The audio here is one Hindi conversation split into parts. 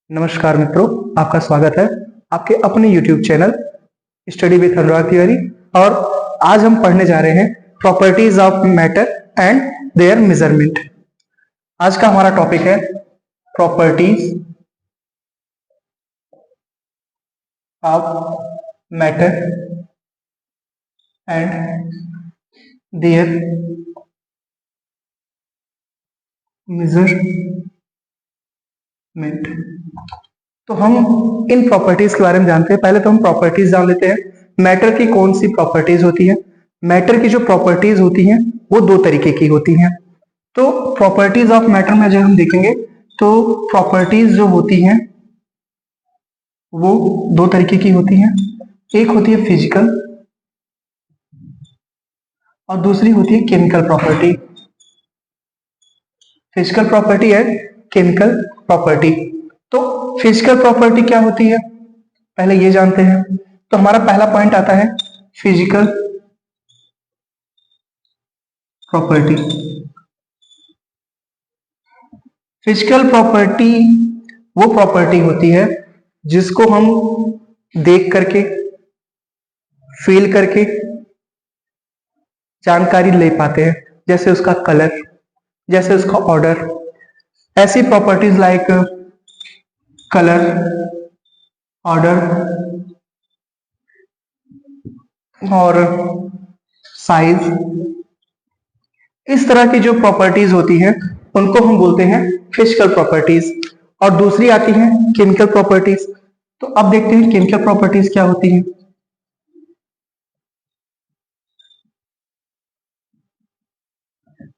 नमस्कार मित्रों, आपका स्वागत है आपके अपने YouTube चैनल स्टडी विथ अनुराग तिवारी। और आज हम पढ़ने जा रहे हैं properties of matter and there measurement. आज का हमारा टॉपिक है properties of matter and there measurement. तो हम इन प्रॉपर्टीज के बारे में जानते हैं। पहले तो हम प्रॉपर्टीज जान लेते हैं। मैटर की कौन सी प्रॉपर्टीज होती है। मैटर की जो प्रॉपर्टीज होती हैं वो दो तरीके की होती हैं। तो प्रॉपर्टीज ऑफ मैटर में जब हम देखेंगे तो प्रॉपर्टीज जो होती हैं वो दो तरीके की होती हैं। एक होती है फिजिकल और दूसरी होती है केमिकल प्रॉपर्टी। फिजिकल प्रॉपर्टी है केमिकल प्रॉपर्टी। तो फिजिकल प्रॉपर्टी क्या होती है पहले ये जानते हैं। तो हमारा पहला पॉइंट आता है फिजिकल प्रॉपर्टी। फिजिकल प्रॉपर्टी वो प्रॉपर्टी होती है जिसको हम देख करके, फील करके जानकारी ले पाते हैं, जैसे उसका कलर, जैसे उसका ऑर्डर। ऐसी प्रॉपर्टीज लाइक कलर, ऑर्डर और साइज, इस तरह की जो प्रॉपर्टीज होती हैं उनको हम बोलते हैं फिजिकल प्रॉपर्टीज। और दूसरी आती है केमिकल प्रॉपर्टीज। तो अब देखते हैं केमिकल प्रॉपर्टीज क्या होती हैं।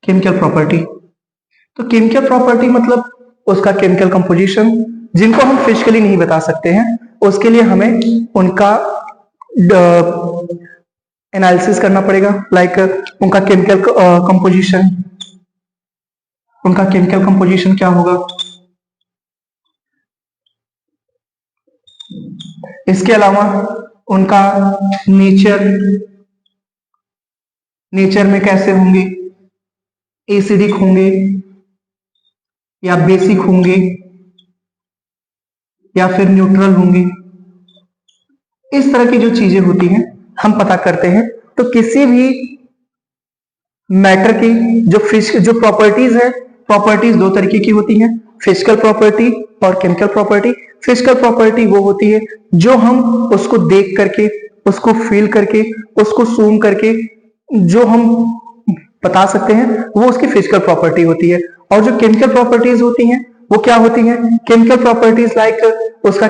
केमिकल प्रॉपर्टी, तो केमिकल प्रॉपर्टी मतलब उसका केमिकल कंपोजिशन, जिनको हम फिजिकली नहीं बता सकते हैं। उसके लिए हमें उनका एनालिसिस करना पड़ेगा। लाइक उनका केमिकल कंपोजिशन, उनका केमिकल कंपोजिशन क्या होगा। इसके अलावा उनका नेचर में कैसे होंगे, एसिडिक होंगे या बेसिक होंगे या फिर न्यूट्रल होंगे। इस तरह की जो चीजें होती हैं हम पता करते हैं। तो किसी भी मैटर की जो प्रॉपर्टीज है, प्रॉपर्टीज दो तरीके की होती हैं, फिजिकल प्रॉपर्टी और केमिकल प्रॉपर्टी। फिजिकल प्रॉपर्टी वो होती है जो हम उसको देख करके, उसको फील करके, उसको सूम करके जो हम बता सकते हैं वो उसकी फिजिकल प्रॉपर्टी होती है। और जो केमिकल प्रॉपर्टीज होती हैं वो क्या होती हैं। केमिकल प्रॉपर्टीज लाइक उसका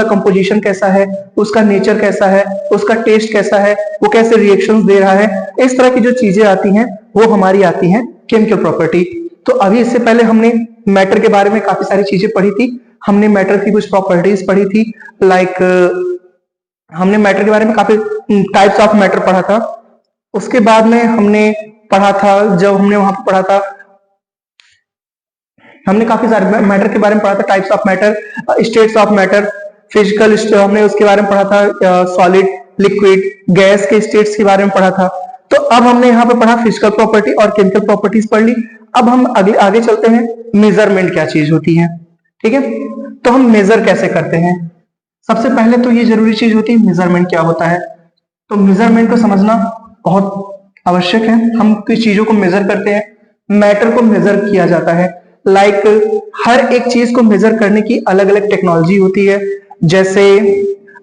कंपोजिशन कैसा है, उसका नेचर कैसा है, उसका टेस्ट कैसा है, वो कैसे रिएक्शंस दे रहा है, इस तरह की जो चीजें आती हैं वो हमारी आती हैं केमिकल प्रॉपर्टी। तो अभी इससे पहले हमने मैटर के बारे में काफी सारी चीजें पढ़ी थी। हमने मैटर की कुछ प्रॉपर्टीज पढ़ी थी। लाइक हमने मैटर के बारे में काफी टाइप्स ऑफ मैटर पढ़ा था। उसके बाद में हमने पढ़ा था, जब हमने वहां पर पढ़ा था, हमने काफी सारे मैटर के बारे में पढ़ा था। Types of matter, states of matter, physical, हमने उसके बारे में पढ़ा था सॉलिड, लिक्विड, गैस के स्टेट्स के बारे में पढ़ा था। तो अब हमने यहाँ पे पढ़ा फिजिकल प्रॉपर्टी और केमिकल प्रॉपर्टीज पढ़ ली। अब हम आगे चलते हैं मेजरमेंट क्या चीज होती है। ठीक है, तो हम मेजर कैसे करते हैं। सबसे पहले तो ये जरूरी चीज होती है मेजरमेंट क्या होता है। तो मेजरमेंट को समझना बहुत आवश्यक है। हम किस चीजों को मेजर करते हैं, मैटर को मेजर किया जाता है। लाइक हर एक चीज को मेजर करने की अलग अलग टेक्नोलॉजी होती है। जैसे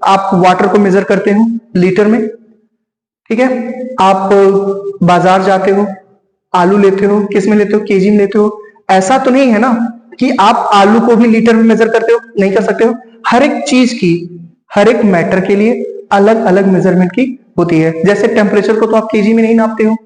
आप वाटर को मेजर करते हो लीटर में, ठीक है। आप बाजार जाते हो, आलू लेते हो, किस में लेते हो, केजी में लेते हो। ऐसा तो नहीं है ना कि आप आलू को भी लीटर में मेजर करते हो, नहीं कर सकते हो। हर एक चीज की, हर एक मैटर के लिए अलग अलग मेजरमेंट की होती है। जैसे टेम्परेचर को तो आप केजी में नहीं नापते हो,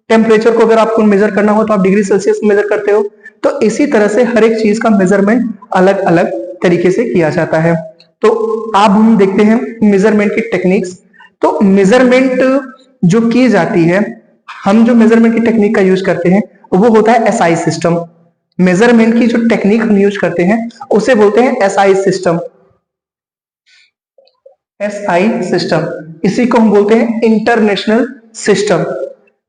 टेम्परेचर को अगर आपको मेजर करना हो तो आप डिग्री सेल्सियस में मेजर करते हो। तो इसी तरह से हर एक चीज का मेजरमेंट अलग अलग तरीके से किया जाता है। तो अब हम देखते हैं मेजरमेंट की टेक्निक्स। तो मेजरमेंट जो की जाती है, हम जो मेजरमेंट की टेक्निक का यूज करते हैं वो होता है एसआई सिस्टम। मेजरमेंट की जो टेक्निक हम यूज करते हैं उसे बोलते हैं एसआई सिस्टम। एसआई सिस्टम, इसी को हम बोलते हैं इंटरनेशनल सिस्टम।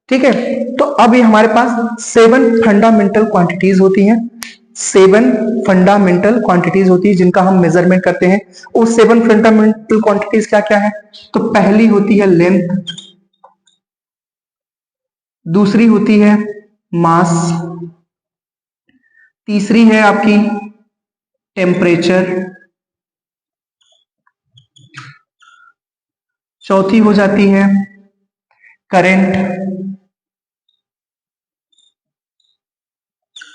ठीक है, तो अब ये हमारे पास 7 फंडामेंटल क्वांटिटीज होती हैं। 7 फंडामेंटल क्वांटिटीज होती है जिनका हम मेजरमेंट करते हैं। वो 7 फंडामेंटल क्वांटिटीज क्या क्या है? तो पहली होती है लेंथ, दूसरी होती है मास, तीसरी है आपकी टेम्परेचर, चौथी हो जाती है करंट,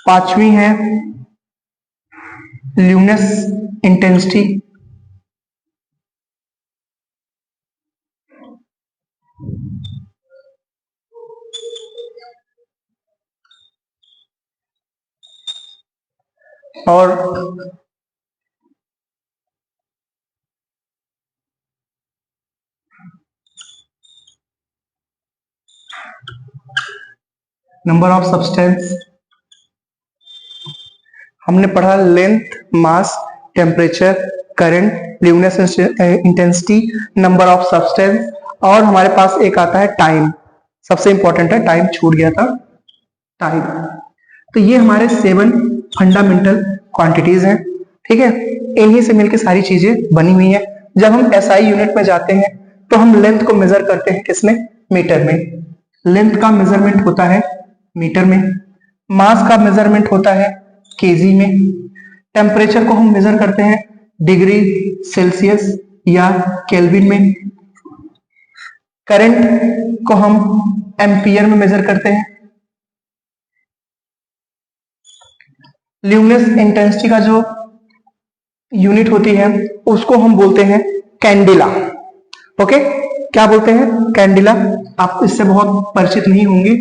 पांचवी है ल्यूमिनस इंटेंसिटी, और नंबर ऑफ सब्सटेंस। हमने पढ़ा length, mass, temperature, current, luminous intensity, number of substance, और हमारे पास एक आता है टाइम। सबसे इंपॉर्टेंट है, टाइम छूट गया था, टाइम। तो ये हमारे 7 फंडामेंटल क्वांटिटीज हैं, ठीक है। इन्हीं से मिलकर सारी चीजें बनी हुई है। जब हम एसआई यूनिट में जाते हैं तो हम लेंथ को मेजर करते हैं किसमें? मीटर में। लेंथ का मेजरमेंट होता है मीटर में, मास का मेजरमेंट होता है केजी में, टेम्परेचर को हम मेजर करते हैं डिग्री सेल्सियस या केल्विन में, करंट को हम एम्पियर में मेजर करते हैं, ल्यूमिनस इंटेंसिटी का जो यूनिट होती है उसको हम बोलते हैं कैंडिला। ओके, क्या बोलते हैं? कैंडिला। आप इससे बहुत परिचित नहीं होंगे।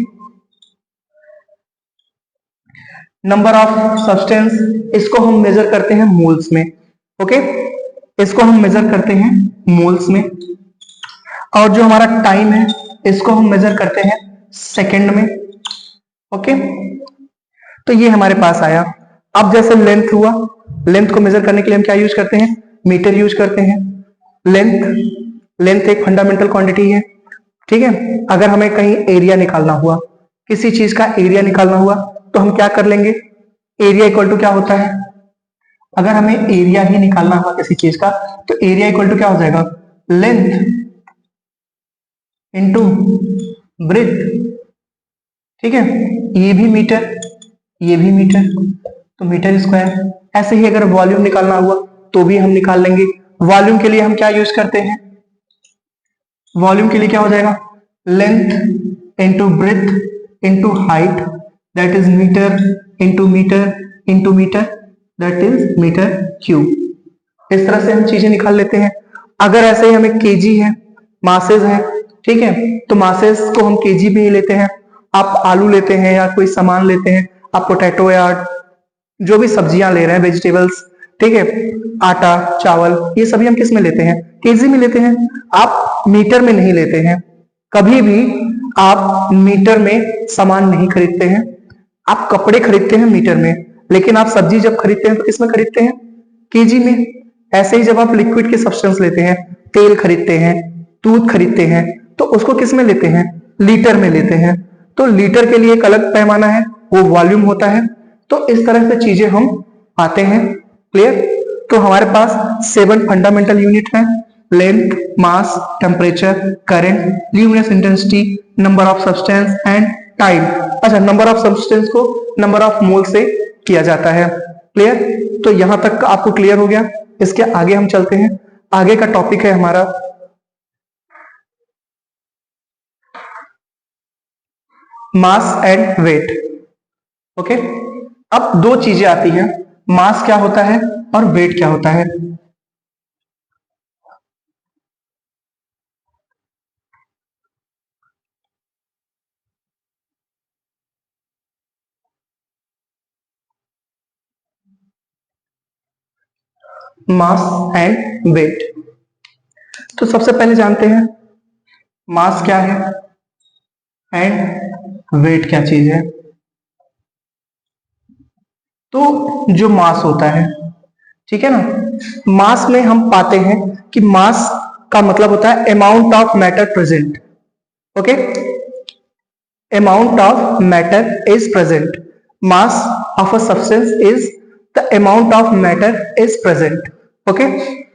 नंबर ऑफ सब्सटेंस, इसको हम मेजर करते हैं मोल्स में। ओके, इसको हम मेजर करते हैं मोल्स में। और जो हमारा टाइम है इसको हम मेजर करते हैं सेकंड में। ओके, तो ये हमारे पास आया। अब जैसे लेंथ हुआ, लेंथ को मेजर करने के लिए हम क्या यूज करते हैं? मीटर यूज करते हैं। लेंथ एक फंडामेंटल क्वांटिटी है, ठीक है। अगर हमें कहीं एरिया निकालना हुआ, किसी चीज का एरिया निकालना हुआ, तो हम क्या कर लेंगे? एरिया इक्वल टू क्या होता है? अगर हमें एरिया ही निकालना हुआ किसी चीज का, तो एरिया इक्वल टू क्या हो जाएगा? लेंथ इंटू ब्रेथ, ठीक है। ये भी मीटर, ये भी मीटर, तो मीटर स्क्वायर। ऐसे ही अगर वॉल्यूम निकालना हुआ तो भी हम निकाल लेंगे। वॉल्यूम के लिए हम क्या यूज करते हैं? वॉल्यूम के लिए क्या हो जाएगा? Length into breadth into height, that is metre into metre into metre, that is metre cube. इस तरह से हम चीजें निकाल लेते हैं। अगर ऐसे ही हमें केजी है, मासेस है, ठीक है, तो मासेस को हम केजी में ही लेते हैं। आप आलू लेते हैं या कोई सामान लेते हैं, आप पोटैटो या जो भी सब्जियां ले रहे हैं, वेजिटेबल्स, ठीक है, आटा, चावल, ये सभी हम किस में लेते हैं? केजी में लेते हैं। आप मीटर में नहीं लेते हैं। कभी भी आप मीटर में सामान नहीं खरीदते हैं। आप कपड़े खरीदते हैं मीटर में, लेकिन आप सब्जी जब खरीदते हैं तो किस में खरीदते हैं? केजी में। ऐसे ही जब आप लिक्विड के सब्सटेंस लेते हैं, तेल खरीदते हैं, दूध खरीदते हैं, तो उसको किस में लेते हैं? लीटर में लेते हैं। तो लीटर के लिए एक अलग पैमाना है, वो वॉल्यूम होता है। तो इस तरह से चीजें हम पाते हैं। क्लियर? तो हमारे पास 7 फंडामेंटल यूनिट है, length, mass, temperature, current, luminous intensity, number of substance and time. अच्छा, नंबर ऑफ सब्सटेंस को नंबर ऑफ मोल से किया जाता है। क्लियर? तो यहां तक आपको क्लियर हो गया। इसके आगे हम चलते हैं। आगे का टॉपिक है हमारा मास एंड वेट। ओके, अब दो चीजें आती हैं, मास क्या होता है और वेट क्या होता है। Mass and weight. तो सबसे पहले जानते हैं मास क्या है एंड वेट क्या चीज है। तो जो मास होता है, ठीक है ना, मास में हम पाते हैं कि मास का मतलब होता है amount of matter present. Okay, amount of matter is present. mass of a substance is the amount of matter is present. Okay,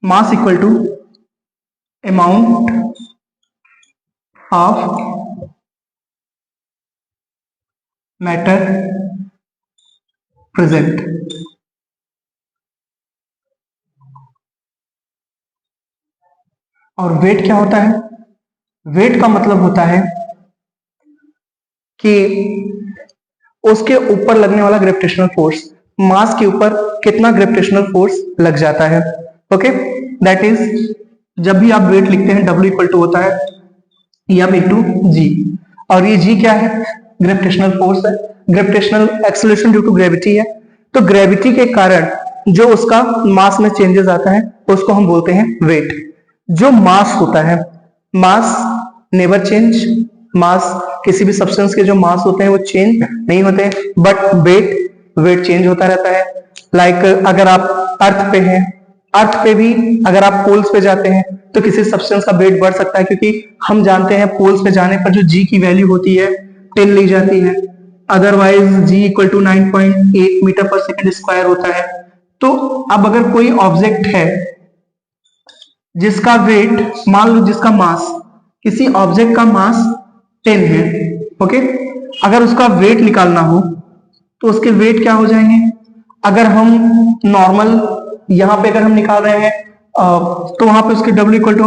mass equal to amount of matter present. और वेट क्या होता है? वेट का मतलब होता है कि उसके ऊपर लगने वाला ग्रेविटेशनल फोर्स, मास के ऊपर कितना ग्रेविटेशनल फोर्स लग जाता है. ओके, दैट इज जब भी आप वेट लिखते हैं W इक्वल टू होता है M इंटू जी. और ये जी क्या है? ग्रेविटेशनल फोर्स है, gravitational acceleration due to gravity है. तो ग्रेविटी के कारण जो उसका मास में चेंजेस आता है उसको हम बोलते हैं वेट. जो मास होता है, मास नेवर चेंज. मास किसी भी सब्सटेंस के जो मास होते हैं वो चेंज नहीं होते, बट वेट चेंज होता रहता है. लाइक अगर आप अर्थ पे हैं, अर्थ पे भी अगर आप पोल्स पे जाते हैं तो किसी सब्सटेंस का वेट बढ़ सकता है, क्योंकि हम जानते हैं पोल्स पे जाने पर जो जी की वैल्यू होती है 10 ली जाती है. Otherwise g equal to 9.8 metre per second square होता है. तो अब अगर कोई ऑब्जेक्ट है जिसका वेट, मान लो जिसका मास, किसी ऑब्जेक्ट का मास 10 है. ओके, अगर उसका वेट निकालना हो तो उसके वेट क्या हो जाएंगे? अगर हम नॉर्मल यहां पे अगर हम निकाल रहे हैं तो वहां पे उसके W इक्वल टू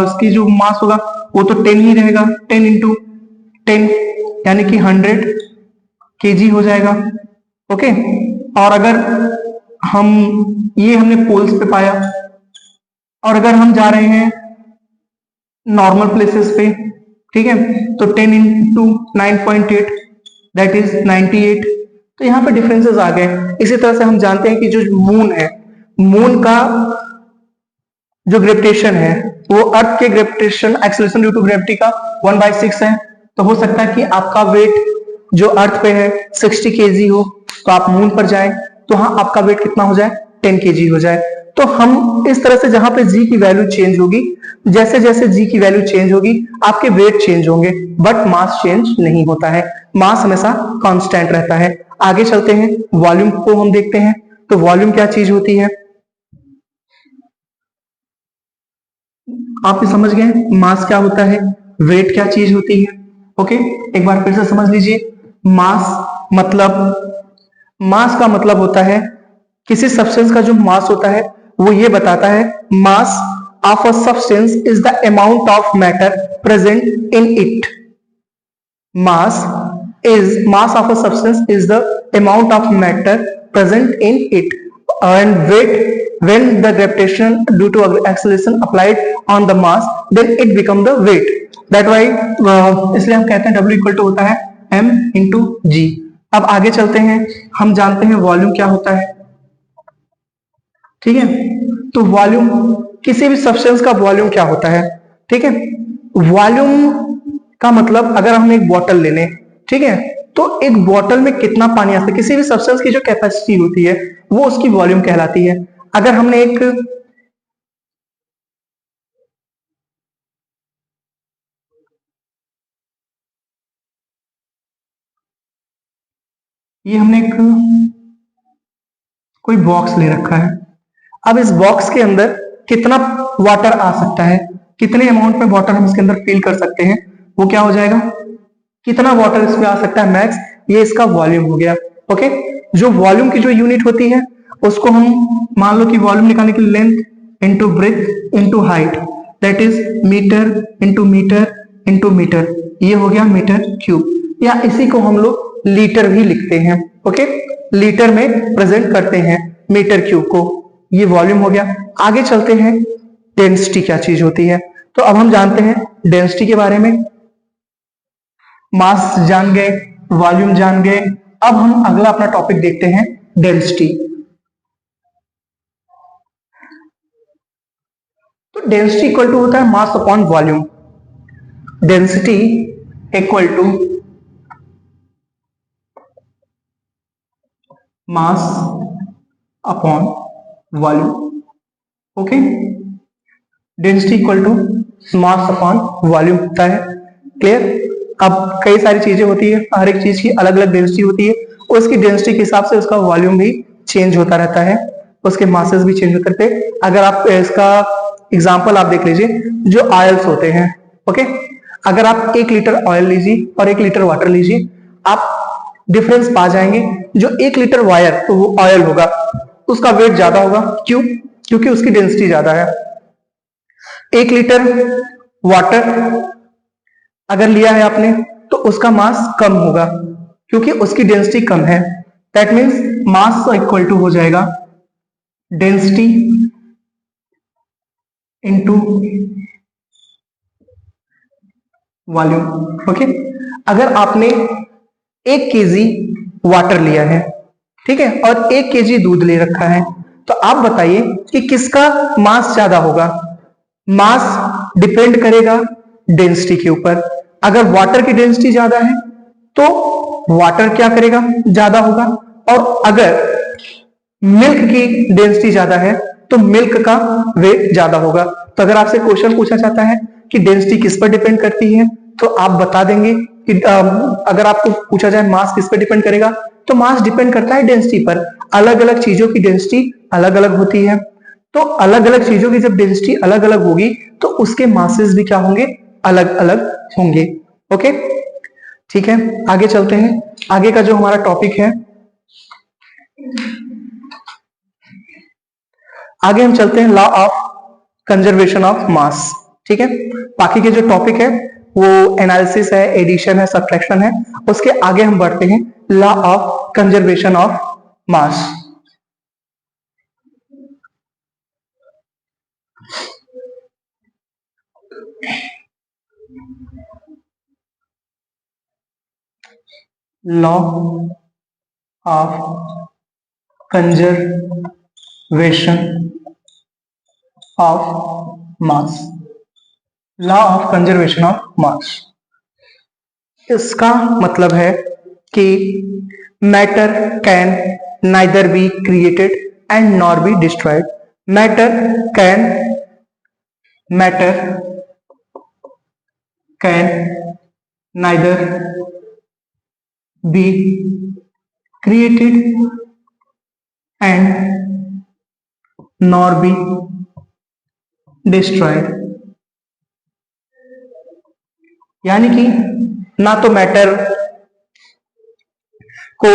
उसकी जो मास होगा वो तो 10 ही रहेगा. 10 इंटू 10 यानी कि 100 केजी हो जाएगा. ओके, और अगर हम ये हमने पोल्स पे पाया, और अगर हम जा रहे हैं नॉर्मल प्लेसेस पे, ठीक है, तो 10 इंटू 9.8 दैट इज 98. तो यहाँ पे डिफरेंसेस आ गए. इसी तरह से हम जानते हैं कि जो मून है, मून का जो ग्रेविटेशन है वो अर्थ के gravitation acceleration due to gravity का 1/6 है. तो हो सकता है कि आपका वेट जो अर्थ पे है 60 केजी हो, तो आप मून पर जाएं तो हाँ आपका वेट कितना हो जाए? 10 केजी हो जाए. तो हम इस तरह से जहां पे जी की वैल्यू चेंज होगी, जैसे जैसे जी की वैल्यू चेंज होगी आपके वेट चेंज होंगे, बट मास चेंज नहीं होता है. मास हमेशा कांस्टेंट रहता है. आगे चलते हैं, वॉल्यूम को हम देखते हैं. तो वॉल्यूम क्या चीज होती है? आप समझ गए मास क्या होता है, वेट क्या चीज होती है. ओके, एक बार फिर से समझ लीजिए. मास का मतलब होता है किसी सब्सटेंस का जो मास होता है वो ये बताता है, mass of a substance is the amount of matter present in it. Mass of a substance is the amount of matter present in it, and weight, when the gravitation due to acceleration applied on the mass, then it become the weight. That why इसलिए हम कहते हैं W इक्वल टू होता है M इंटू जी. अब आगे चलते हैं, हम जानते हैं वॉल्यूम क्या होता है. ठीक है, तो वॉल्यूम, किसी भी सब्सटेंस का वॉल्यूम क्या होता है? ठीक है, वॉल्यूम का मतलब अगर हम एक बोतल ले लें, ठीक है, तो एक बोतल में कितना पानी आ सकता है, किसी भी सब्सटेंस की जो कैपेसिटी होती है वो उसकी वॉल्यूम कहलाती है. अगर हमने एक कोई बॉक्स ले रखा है. अब इस बॉक्स के अंदर कितना वाटर आ सकता है, कितने अमाउंट में वाटर हम इसके अंदर फिल कर सकते हैं, वो क्या हो जाएगा? कितना वाटर इसमें आ सकता है मैक्स, ये इसका वॉल्यूम हो गया. ओके, जो वॉल्यूम की जो यूनिट होती है उसको हम मान लो कि वॉल्यूम निकालने के लिए length into breadth into height, that is metre into metre into metre, ये हो गया मीटर क्यूब. या इसी को हम लोग लीटर भी लिखते हैं. ओके, लीटर में प्रेजेंट करते हैं मीटर क्यूब को. ये वॉल्यूम हो गया. आगे चलते हैं, डेंसिटी क्या चीज होती है. तो अब हम जानते हैं डेंसिटी के बारे में. मास जान गए, वॉल्यूम जान गए. अब हम अगला अपना टॉपिक देखते हैं, डेंसिटी. तो डेंसिटी इक्वल टू होता है mass upon volume. Density equal to mass upon volume. Okay, density equal to mass upon volume होता है. क्लियर? अब कई सारी चीजें होती है, हर एक चीज की अलग अलग डेंसिटी होती है, उसकी डेंसिटी के हिसाब से उसका वॉल्यूम भी चेंज होता रहता है, उसके मासेस भी चेंज होते रहते हैं। अगर आप इसका एग्जांपल आप देख लीजिए, जो ऑयल्स होते हैं, ओके, अगर आप 1 लीटर ऑयल लीजिए और 1 लीटर वाटर लीजिए, आप डिफरेंस पा जाएंगे। जो 1 लीटर वायर तो वो ऑयल होगा, उसका वेट ज्यादा होगा, क्यों? क्योंकि उसकी डेंसिटी ज्यादा है। 1 लीटर वाटर अगर लिया है आपने तो उसका मास कम होगा, क्योंकि उसकी डेंसिटी कम है। That means mass equal to हो जाएगा डेंसिटी इनटू वॉल्यूम। ओके, अगर आपने 1 केजी वाटर लिया है, ठीक है, और 1 केजी दूध ले रखा है, तो आप बताइए कि किसका मास ज्यादा होगा? मास डिपेंड करेगा डेंसिटी के ऊपर। अगर वाटर की डेंसिटी ज्यादा है तो वाटर क्या करेगा? ज्यादा होगा। और अगर मिल्क की डेंसिटी ज्यादा है तो मिल्क का वेट ज्यादा होगा। तो अगर आपसे क्वेश्चन पूछा जाता है कि डेंसिटी किस पर डिपेंड करती है, तो आप बता देंगे कि अगर आपको पूछा जाए मास किस पर डिपेंड करेगा, तो मास डिपेंड करता है डेंसिटी पर। अलग अलग चीजों की डेंसिटी अलग अलग होती है, तो अलग अलग चीजों की जब डेंसिटी अलग अलग होगी तो उसके मासेस भी क्या होंगे? अलग अलग होंगे। ओके, ठीक है, आगे चलते हैं। आगे का जो हमारा टॉपिक है, आगे हम चलते हैं law of conservation of mass. ठीक है, बाकी के जो टॉपिक है वो एनालिसिस है, एडिशन है, सब्ट्रैक्शन है, उसके आगे हम बढ़ते हैं law of conservation of mass. Law of conservation of mass. Law of conservation of mass, इसका मतलब है कि matter can neither be created and nor be destroyed. Matter can neither B created and nor be destroyed। यानी कि ना तो मैटर को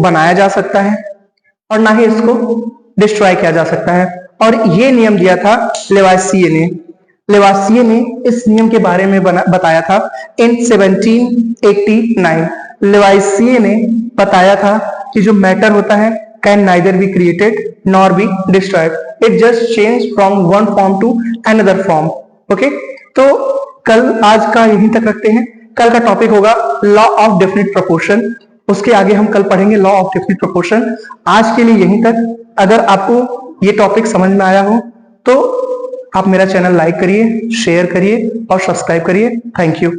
बनाया जा सकता है और ना ही इसको डिस्ट्रॉय किया जा सकता है। और ये नियम दिया था लेवासिये ने। लेवासिये ने इस नियम के बारे में बताया था इन 1789। लेवासिये ने बताया था कि जो मैटर होता है can neither be created nor be destroyed, it just change from one form to another form. Okay, तो कल आज का यहीं तक रखते हैं। कल का टॉपिक होगा लॉ ऑफ डेफिनिट प्रोपोर्शन, उसके आगे हम कल पढ़ेंगे लॉ ऑफ डेफिनिट प्रोपोर्शन। आज के लिए यहीं तक। अगर आपको ये टॉपिक समझ में आया हो तो आप मेरा चैनल लाइक करिए, शेयर करिए और सब्सक्राइब करिए। Thank you.